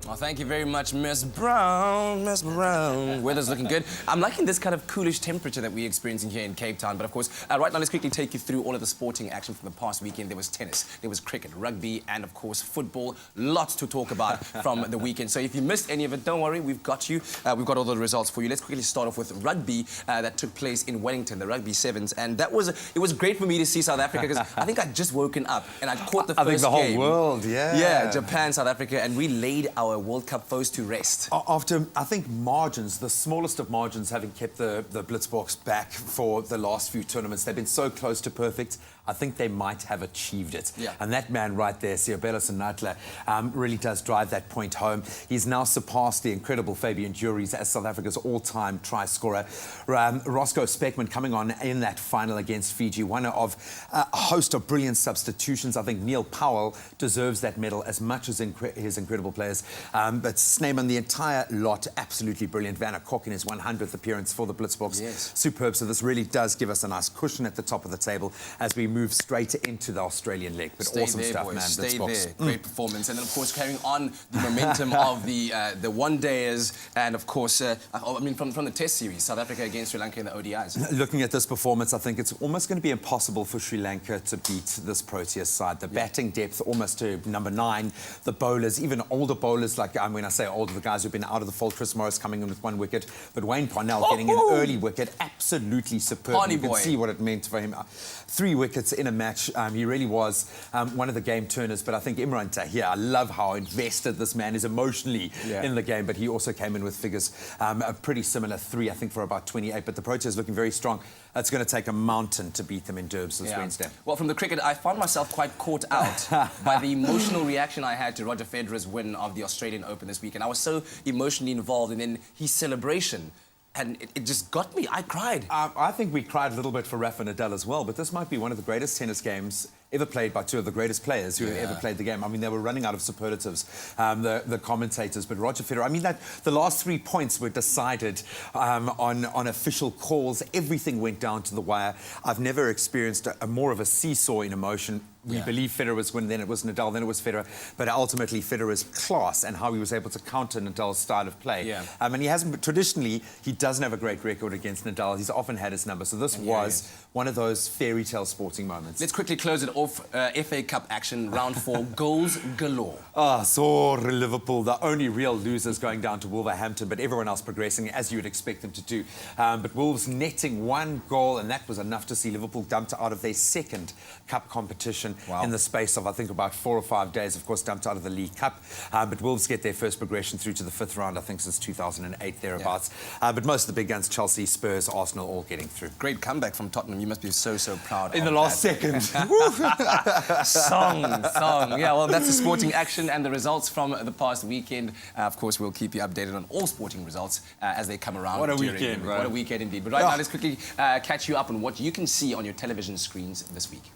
Well, thank you very much, Miss Brown. Miss Brown. Weather's looking good. I'm liking this kind of coolish temperature that we're experiencing here in Cape Town. But of course, right now, let's quickly take you through all of the sporting action from the past weekend. There was tennis, there was cricket, rugby, and of course, football. Lots to talk about from the weekend. So if you missed any of it, don't worry, we've got you. We've got all the results for you. Let's quickly start off with rugby that took place in Wellington, the Rugby Sevens. And it was great for me to see South Africa because I think I'd just woken up and I'd caught the first game. I think the whole world, yeah. Yeah, Japan, South Africa, and we laid our World Cup foes to rest. After, I think, margins, the smallest of margins, having kept the Blitzboks back for the last few tournaments, they've been so close to perfect. I think they might have achieved it. Yeah. And that man right there, Siobela Senatla, really does drive that point home. He's now surpassed the incredible Fabian Juries as South Africa's all-time try scorer. Roscoe Speckman coming on in that final against Fiji, one of a host of brilliant substitutions. I think Neil Powell deserves that medal as much as his incredible players. But Sneeman, the entire lot, absolutely brilliant. Vanna Kok in his 100th appearance for the Blitzboks. Yes. Superb. So this really does give us a nice cushion at the top of the table as we move straight into the Australian leg. But Stay awesome there, stuff, boys. man. Stay Blitzboks. there. Great performance. And then, of course, carrying on the momentum of the one-dayers and, of course, from the Test series, South Africa against Sri Lanka in the ODIs. Looking at this performance, I think it's almost going to be impossible for Sri Lanka to beat this Proteas side. The batting depth almost to number 9. The bowlers, even older bowlers, like when I say older, the guys who've been out of the fold. Chris Morris coming in with 1 wicket, but Wayne Parnell getting an early wicket, absolutely superb. Party you can boy. see what it meant for him. 3 wickets in a match. He really was one of the game turners. But I think Imran Tahir, I love how invested this man is emotionally in the game. But he also came in with figures a pretty similar 3, I think, for about 28. But the Proteas looking very strong. It's going to take a mountain to beat them in Durbs this Wednesday. Well, from the cricket, I found myself quite caught out by the emotional reaction I had to Roger Federer's win of the Australian Open this weekend. I was so emotionally involved, and then his celebration. And it just got me. I cried. I think we cried a little bit for Rafa Nadal as well, but this might be one of the greatest tennis games ever played by 2 of the greatest players who ever played the game. I mean, they were running out of superlatives, the commentators, but Roger Federer, I mean, that the last 3 points were decided on official calls. Everything went down to the wire. I've never experienced more of a seesaw in emotion. We believe Federer was winning, then it was Nadal, then it was Federer. But ultimately, Federer's class and how he was able to counter Nadal's style of play. Yeah. And he hasn't, traditionally, he doesn't have a great record against Nadal. He's often had his number. So this was one of those fairy tale sporting moments. Let's quickly close it off. FA Cup action, round 4, goals galore. So Liverpool, the only real losers going down to Wolverhampton, but everyone else progressing as you would expect them to do. But Wolves netting 1 goal, and that was enough to see Liverpool dumped out of their 2nd cup competition. In the space of, I think, about 4 or 5 days, of course, dumped out of the League Cup. But Wolves get their first progression through to the 5th round, I think, since 2008, thereabouts. But most of the big guns, Chelsea, Spurs, Arsenal, all getting through. Great comeback from Tottenham. You must be so proud. In the last second. Song. Yeah, well, that's the sporting action and the results from the past weekend. Of course, we'll keep you updated on all sporting results as they come around. What a weekend, What a weekend indeed. But right now, let's quickly catch you up on what you can see on your television screens this week.